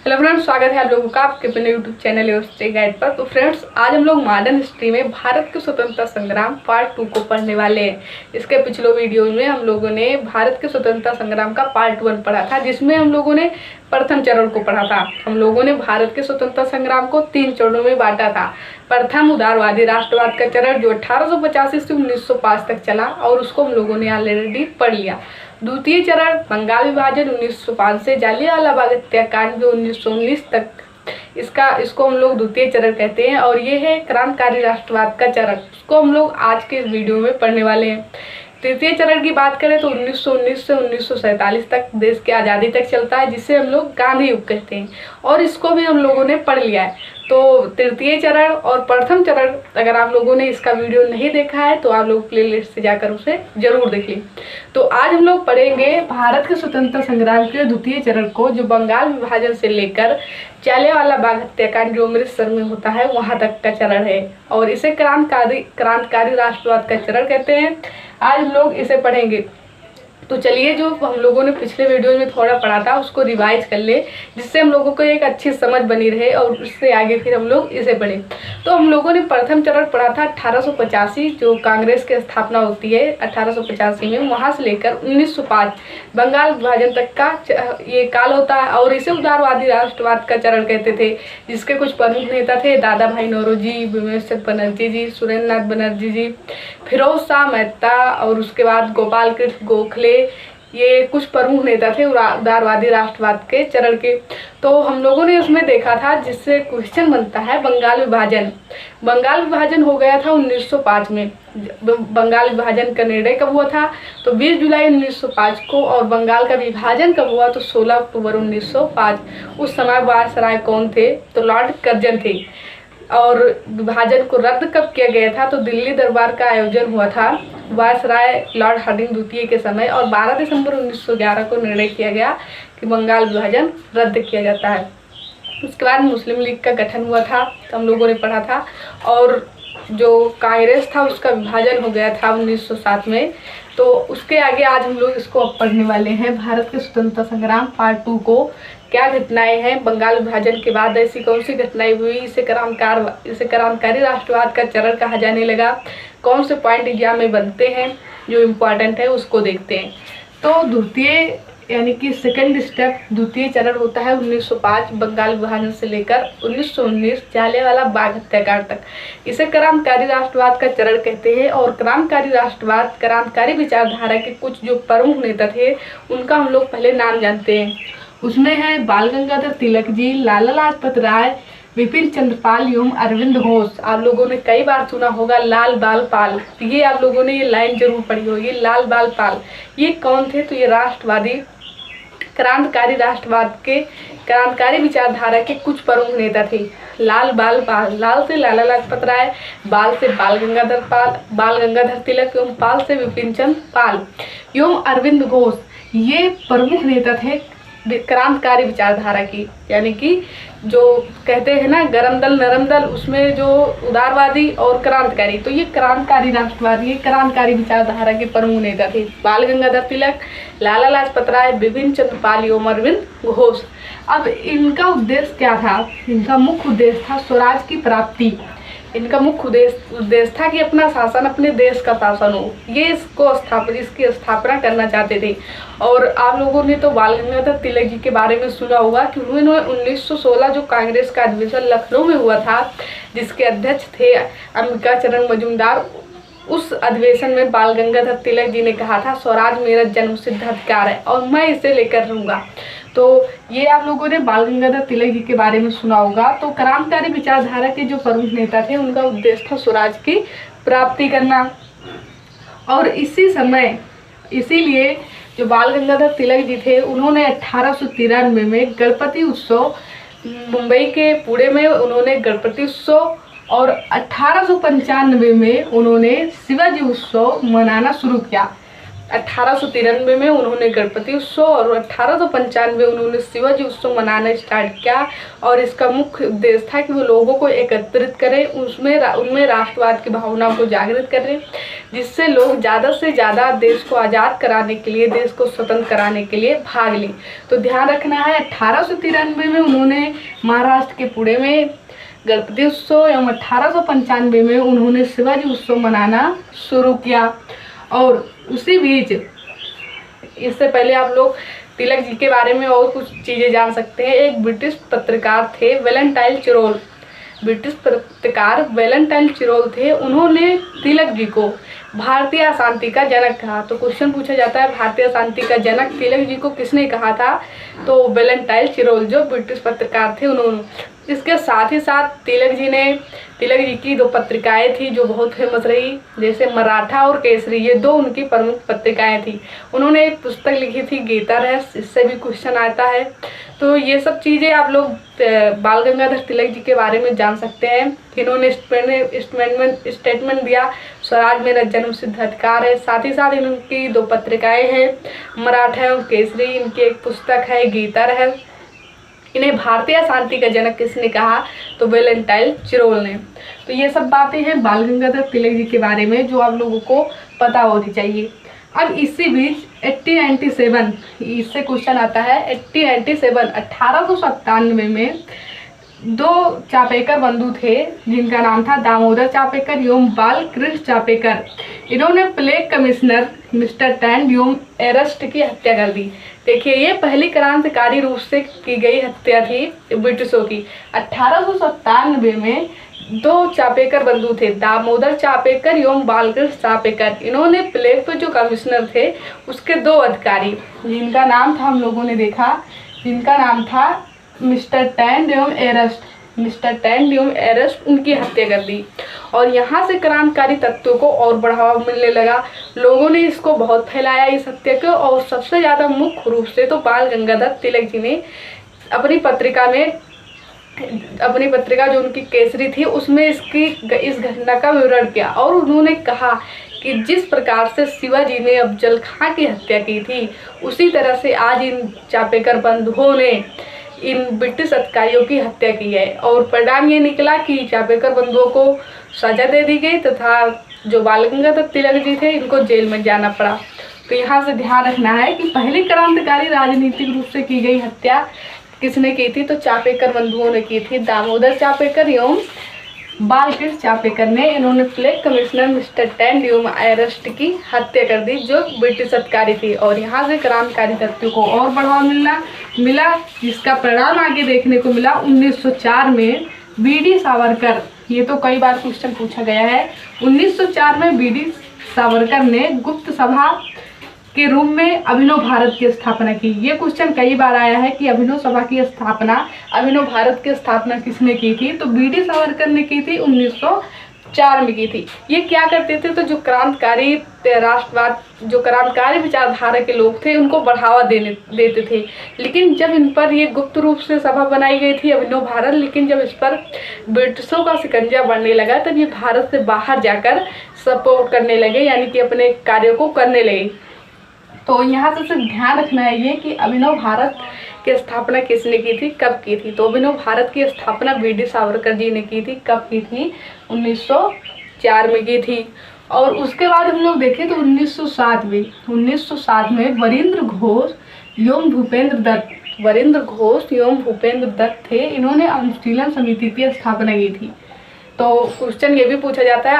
Hello friends, स्वागत है आप लोगों का आपके अपने यूट्यूब चैनल हिस्ट्री गाइड पर। तो फ्रेंड्स, आज हम लोग मॉडर्न हिस्ट्री में भारत के स्वतंत्रता संग्राम पार्ट 2 को पढ़ने वाले हैं। इसके पिछले वीडियो में हम लोगों ने भारत के स्वतंत्रता संग्राम का पार्ट 1 पढ़ा था, जिसमें हम लोगों ने प्रथम चरण को पढ़ा था। हम लोगों ने भारत के स्वतंत्रता संग्राम को 3 चरणों में बांटा था। प्रथम उदारवादी राष्ट्रवाद का चरण जो 1885 से 1905 तक चला और उसको हम लोगों ने ऑलरेडी पढ़ लिया। द्वितीय चरण बंगाल विभाजन 1905 से जालियांवाला बाग हत्याकांड जो 1919 तक, इसको हम लोग द्वितीय चरण कहते हैं। और ये है क्रांतिकारी राष्ट्रवाद का चरण, उसको हम लोग आज के इस वीडियो में पढ़ने वाले हैं। तृतीय चरण की बात करें तो 1919 से 1947 तक देश की आज़ादी तक चलता है, जिसे हम लोग गांधी युग कहते हैं, और इसको भी हम लोगों ने पढ़ लिया है। तो तृतीय चरण और प्रथम चरण अगर आप लोगों ने इसका वीडियो नहीं देखा है तो आप लोग प्लेलिस्ट से जाकर उसे जरूर देख लें। तो आज हम लोग पढ़ेंगे भारत के स्वतंत्रता संग्राम के द्वितीय चरण को, जो बंगाल विभाजन से लेकर जालियांवाला बाग हत्याकांड जो अमृतसर में होता है वहां तक का चरण है, और इसे क्रांतिकारी राष्ट्रवाद का चरण कहते हैं। आज हम लोग इसे पढ़ेंगे। तो चलिए, जो हम लोगों ने पिछले वीडियो में थोड़ा पढ़ा था उसको रिवाइज कर ले, जिससे हम लोगों को एक अच्छी समझ बनी रहे और उससे आगे फिर हम लोग इसे पढ़ें। तो हम लोगों ने प्रथम चरण पढ़ा था 1885, जो कांग्रेस की स्थापना होती है 1885 में, वहां से लेकर 1905 बंगाल विभाजन तक का ये काल होता है, और इसे उदारवादी राष्ट्रवाद का चरण कहते थे, जिसके कुछ प्रमुख नेता थे दादा भाई नौरोजी, बिमल बनर्जी जी, सुरेंद्र नाथ बनर्जी जी, फिरोज शाह मेहता, और उसके बाद गोपाल कृष्ण गोखले। ये कुछ प्रमुख नेता थे उदारवादी राष्ट्रवाद के चरण के। तो हम लोगों ने उसमें देखा था, जिससे क्वेश्चन बनता है बंगाल विभाजन हो गया था 1905 में। बंगाल विभाजन का निर्णय कब हुआ था? तो 20 जुलाई 1905 को। और बंगाल का विभाजन कब हुआ? तो 16 अक्टूबर 1905। उस समय वायसराय कौन थे? तो लॉर्ड कर्जन थे। और विभाजन को रद्द कब किया गया था? तो दिल्ली दरबार का आयोजन हुआ था वायसराय लॉर्ड हार्डिंग द्वितीय के समय, और 12 दिसंबर 1911 को निर्णय किया गया कि बंगाल विभाजन रद्द किया जाता है। उसके बाद मुस्लिम लीग का गठन हुआ था, तो हम लोगों ने पढ़ा था। और जो कांग्रेस था उसका विभाजन हो गया था 1907 में। तो उसके आगे आज हम लोग इसको अब पढ़ने वाले हैं, भारत के स्वतंत्रता संग्राम पार्ट 2 को। क्या घटनाएं हैं बंगाल विभाजन के बाद, ऐसी कौन सी घटनाएं हुई, इसे क्रांतिकारी राष्ट्रवाद का चरण कहा जाने लगा, कौन से पॉइंट एग्जाम में बनते हैं जो इम्पोर्टेंट है उसको देखते हैं। तो द्वितीय यानी कि सेकंड स्टेप द्वितीय चरण होता है 1905 बंगाल विभाजन से लेकर 1919 जालियांवाला बाग हत्याकांड तक। इसे क्रांतिकारी राष्ट्रवाद का चरण कहते हैं। और क्रांतिकारी राष्ट्रवाद, क्रांतिकारी विचारधारा के कुछ जो प्रमुख नेता थे उनका हम लोग पहले नाम जानते हैं। उसमें है बाल गंगाधर तिलक जी, लाला लाजपत राय, विपिन चंद्र पाल एवं अरविंद घोष। आप लोगों ने कई बार सुना होगा लाल बाल पाल, तो ये आप लोगों ने ये लाइन जरूर पढ़ी होगी, लाल बाल पाल। ये कौन थे? तो ये राष्ट्रवादी क्रांतिकारी राष्ट्रवाद के क्रांतिकारी विचारधारा के कुछ प्रमुख नेता थे। लाल बाल पाल, लाल से लाला लाजपत राय, बाल से बाल गंगाधर तिलक एवं पाल से विपिन चंद्र पाल एवं अरविंद घोष। ये प्रमुख नेता थे क्रांतिकारी विचारधारा की, यानी कि जो कहते हैं ना गरम दल नरम दल, उसमें जो उदारवादी और क्रांतिकारी, तो ये क्रांतिकारी राष्ट्रवाद, ये क्रांतिकारी विचारधारा के प्रमुख नेता थे बाल गंगाधर तिलक, लाला लाजपत राय, विपिन चंद्र पाल एवं अरविंद घोष। अब इनका उद्देश्य क्या था? इनका मुख्य उद्देश्य था स्वराज की प्राप्ति। इनका मुख्य उद्देश्य था कि अपना शासन, अपने देश का शासन हो, ये इसकी स्थापना करना चाहते थे। और आप लोगों ने तो बाल गंगाधर तिलक जी के बारे में सुना होगा कि उन्होंने 1916 जो कांग्रेस का अधिवेशन लखनऊ में हुआ था, जिसके अध्यक्ष थे अंबिका चरण मजूमदार, उस अधिवेशन में बाल गंगाधर तिलक जी ने कहा था स्वराज मेरा जन्मसिद्ध अधिकार है और मैं इसे लेकर रहूंगा। तो ये आप लोगों ने बाल गंगाधर तिलक जी के बारे में सुना होगा। तो क्रांतिकारी विचारधारा के जो प्रमुख नेता थे उनका उद्देश्य था स्वराज की प्राप्ति करना। और इसीलिए जो बाल गंगाधर तिलक जी थे उन्होंने 1893 में गणपति उत्सव, मुंबई के पुणे में उन्होंने गणपति उत्सव, और 1895 में उन्होंने शिवाजी उत्सव मनाना शुरू किया। 1893 में उन्होंने गणपति उत्सव और 1895 उन्होंने शिवाजी उत्सव मनाना स्टार्ट किया। और इसका मुख्य उद्देश्य था कि वो लोगों को एकत्रित करें, उनमें राष्ट्रवाद की भावना को जागृत करें, जिससे लोग ज़्यादा से ज़्यादा देश को आज़ाद कराने के लिए, देश को स्वतंत्र कराने के लिए भाग लें। तो ध्यान रखना है 1893 में उन्होंने महाराष्ट्र के पुणे में गणपति उत्सव एवं 1895 में उन्होंने शिवाजी उत्सव मनाना शुरू किया। और उसी बीच इससे पहले आप लोग तिलक जी के बारे में और कुछ चीज़ें जान सकते हैं। एक ब्रिटिश पत्रकार थे वैलेंटाइन चिरोल, ब्रिटिश पत्रकार वैलेंटाइन चिरोल थे। उन्होंने तिलक जी को भारतीय अशांति का जनक कहा। तो क्वेश्चन पूछा जाता है भारतीय अशांति का जनक तिलक जी को किसने कहा था? तो वैलेंटाइन चिरोल जो ब्रिटिश पत्रकार थे उन्होंने। इसके साथ ही साथ तिलक जी की 2 पत्रिकाएं थी जो बहुत फेमस रही, जैसे मराठा और केसरी, ये 2 उनकी प्रमुख पत्रिकाएं थी। उन्होंने एक पुस्तक लिखी थी गीता रहस्य, इससे भी क्वेश्चन आता है। तो ये सब चीज़ें आप लोग बाल गंगाधर तिलक जी के बारे में जान सकते हैं। इन्होंने स्टेटमेंट दिया स्वराज मेरा जन्मसिद्ध अधिकार है। साथ ही साथ इनकी 2 पत्रिकाएं हैं मराठा और केसरी, इनकी एक पुस्तक है गीता रहस्य। इन्हें भारतीय शांति का जनक किसने कहा? तो वैलेंटाइन चिरोल ने। तो ये सब बातें हैं बाल गंगाधर तिलक जी के बारे में जो आप लोगों को पता होनी चाहिए। अब इसी बीच 1897 इससे क्वेश्चन आता है। 1897 में 2 चापेकर बंधु थे जिनका नाम था दामोदर चापेकर एवं बाल कृष्ण चापेकर। इन्होंने प्लेग कमिश्नर मिस्टर टैंड एवं एरस्ट की हत्या कर दी। देखिए ये पहली क्रांतिकारी रूप से की गई हत्या थी ब्रिटिशों की। 1897 में 2 चापेकर बंधु थे दामोदर चापेकर एवं बालकृष्ण चापेकर। इन्होंने प्लेग पे जो कमिश्नर थे उसके 2 अधिकारी जिनका नाम था हम लोगों ने देखा, जिनका नाम था मिस्टर टैंड एवं एरस्ट, उनकी हत्या कर दी। और यहाँ से क्रांतिकारी तत्वों को और बढ़ावा मिलने लगा। लोगों ने इसको बहुत फैलाया इस हत्या को। और सबसे ज़्यादा मुख्य रूप से तो बाल गंगाधर तिलक जी ने अपनी पत्रिका जो उनकी केसरी थी उसमें इस घटना का विवरण किया। और उन्होंने कहा कि जिस प्रकार से शिवाजी ने अफजल खां की हत्या की थी उसी तरह से आज इन चापेकर बंधुओं ने इन ब्रिटिश अधिकारियों की हत्या की है। और परिणाम ये निकला कि चापेकर बंधुओं को सजा दे दी गई तथा जो बाल गंगाधर तिलक जी थे इनको जेल में जाना पड़ा। तो यहाँ से ध्यान रखना है कि पहली क्रांतिकारी राजनीतिक रूप से की गई हत्या किसने की थी? तो चापेकर बंधुओं ने की थी, दामोदर चापेकर एवं बालकृष्ण चापेकर ने। इन्होंने प्लेग कमिश्नर मिस्टर टैंड एवं एरस्ट की हत्या कर दी जो ब्रिटिश अधिकारी थी। और यहाँ से क्रांतिकारी तत्वों को और बढ़ावा मिला जिसका परिणाम आगे देखने को मिला। 1904 में बीडी सावरकर, ये तो कई बार क्वेश्चन पूछा गया है। 1904 में बीडी सावरकर ने गुप्त सभा के रूप में अभिनव भारत की स्थापना की। ये क्वेश्चन कई बार आया है कि अभिनव भारत की स्थापना किसने की थी? तो बीडी सावरकर ने की थी, 1904 में की थी। ये क्या करते थे? तो जो क्रांतिकारी राष्ट्रवाद, जो क्रांतिकारी विचारधारा के लोग थे उनको बढ़ावा देते थे। लेकिन जब इन पर ये गुप्त रूप से सभा बनाई गई थी अभिनव भारत, लेकिन जब इस पर ब्रिटिशों का शिकंजा बढ़ने लगा तब ये भारत से बाहर जाकर सपोर्ट करने लगे, यानी कि अपने कार्यों को करने लगे। तो यहाँ से सिर्फ ध्यान रखना है ये कि अभिनव भारत की स्थापना किसने की थी, कब की थी? तो अभिनव भारत की स्थापना बीडी सावरकर जी ने की थी। कब की थी? 1904 में की थी। और उसके बाद हम लोग देखें तो 1907 में वरिंद्र घोष एवं भूपेंद्र दत्त थे। इन्होंने अनुशीलन समिति की स्थापना की थी। तो क्वेश्चन ये भी पूछा जाता है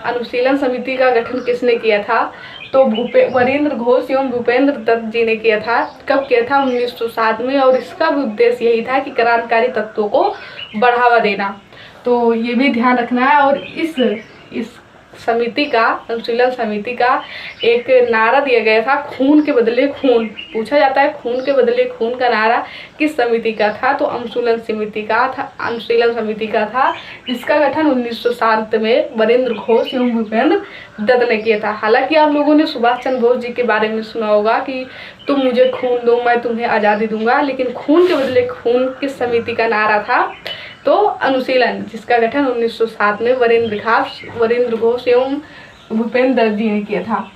अनुशीलन समिति का गठन किसने किया था? तो वरिंद्र घोष एवं भूपेंद्र दत्त जी ने किया था। कब किया था? 1907 में। और इसका भी उद्देश्य यही था कि क्रांतिकारी तत्वों को बढ़ावा देना। तो ये भी ध्यान रखना है। और इस समिति का, अनुशीलन समिति का एक नारा दिया गया था, खून के बदले खून। पूछा जाता है खून के बदले खून का नारा किस समिति का था? तो अनुशीलन समिति का था, जिसका गठन 1907 में वरिंद्र घोष एवं भूपेंद्र दत्त ने किया था। हालांकि आप लोगों ने सुभाष चंद्र बोस जी के बारे में सुना होगा कि तुम मुझे खून दो मैं तुम्हें आज़ादी दूंगा, लेकिन खून के बदले खून किस समिति का नारा था? तो अनुशीलन, जिसका गठन 1907 में वरिंद्र घोष एवं भूपेंद्र दत्त जी ने किया था।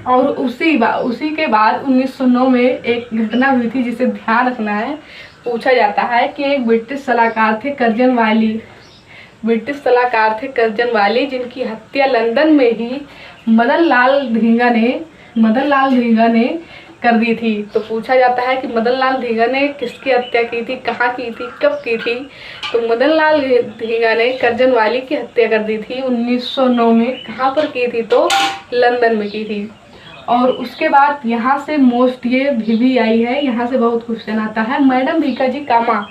और उसी के बाद 1909 में एक घटना हुई थी जिसे ध्यान रखना है। पूछा जाता है कि एक ब्रिटिश सलाहकार थे कर्जन वाली जिनकी हत्या लंदन में ही मदन लाल धींगा ने कर दी थी। तो पूछा जाता है कि मदन लाल धींगा ने किसकी हत्या की थी, कहाँ की थी, कब की थी। तो मदन लाल धींगा ने कर्जन वाली की हत्या कर दी थी 1909 में। कहाँ पर की थी, तो लंदन में की थी। और उसके बाद यहाँ से मोस्ट ये भी आई है, यहाँ से बहुत क्वेश्चन आता है। मैडम भीकाजी कामा,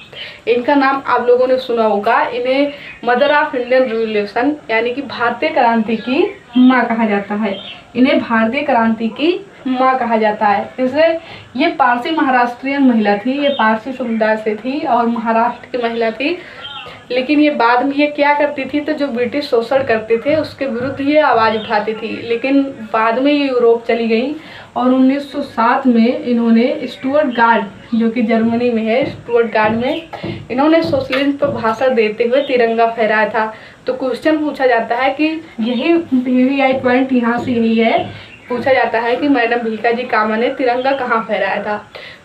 इनका नाम आप लोगों ने सुना होगा। इन्हें मदर ऑफ इंडियन रिवॉल्यूशन यानी कि भारतीय क्रांति की माँ कहा जाता है। इन्हें भारतीय क्रांति की माँ कहा जाता है। इससे ये पारसी महाराष्ट्रियन महिला थी, ये पारसी समुदाय से थी और महाराष्ट्र की महिला थी। लेकिन ये बाद में ये क्या करती थी, तो जो ब्रिटिश शोषण करते थे उसके विरुद्ध ये आवाज़ उठाती थी। लेकिन बाद में ये यूरोप चली गई और 1907 में इन्होंने स्टुअर्ट गार्ड, जो कि जर्मनी में है, स्टुअर्ट गार्ड में इन्होंने सोशलिज्म पर भाषण देते हुए तिरंगा फहराया था। तो क्वेश्चन पूछा जाता है कि यही पॉइंट यहाँ से यही है, पूछा जाता है कि मैडम भीकाजी कामा ने तिरंगा कहाँ फहराया था।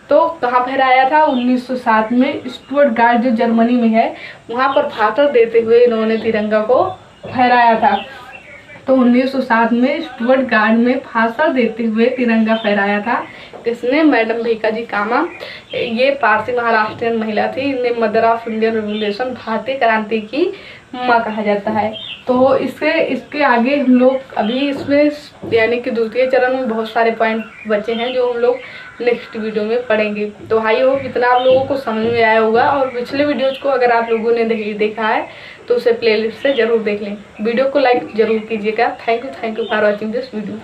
तो कहाँ फहराया था, 1907 में स्टुअर्ट गार्ड जो जर्मनी में है वहाँ पर भाषण देते हुए इन्होंने तिरंगा को फहराया था। तो 1907 में स्टुअर्ट गार्ड में भाषण देते हुए तिरंगा फहराया था। किसने, मैडम भीकाजी कामा। ये पारसी महाराष्ट्रियन महिला थी। इन्हें मदर ऑफ इंडियन रिवॉल्यूशन, भारतीय क्रांति की माँ कहा जाता है। तो इसके आगे हम लोग अभी इसमें यानी कि द्वितीय चरण में बहुत सारे पॉइंट बचे हैं जो हम लोग नेक्स्ट वीडियो में पढ़ेंगे। तो आई होप इतना आप लोगों को समझ में आया होगा। और पिछले वीडियोज़ को अगर आप लोगों ने देखा है तो उसे प्लेलिस्ट से ज़रूर देख लें। वीडियो को लाइक ज़रूर कीजिएगा। Thank you for watching this video.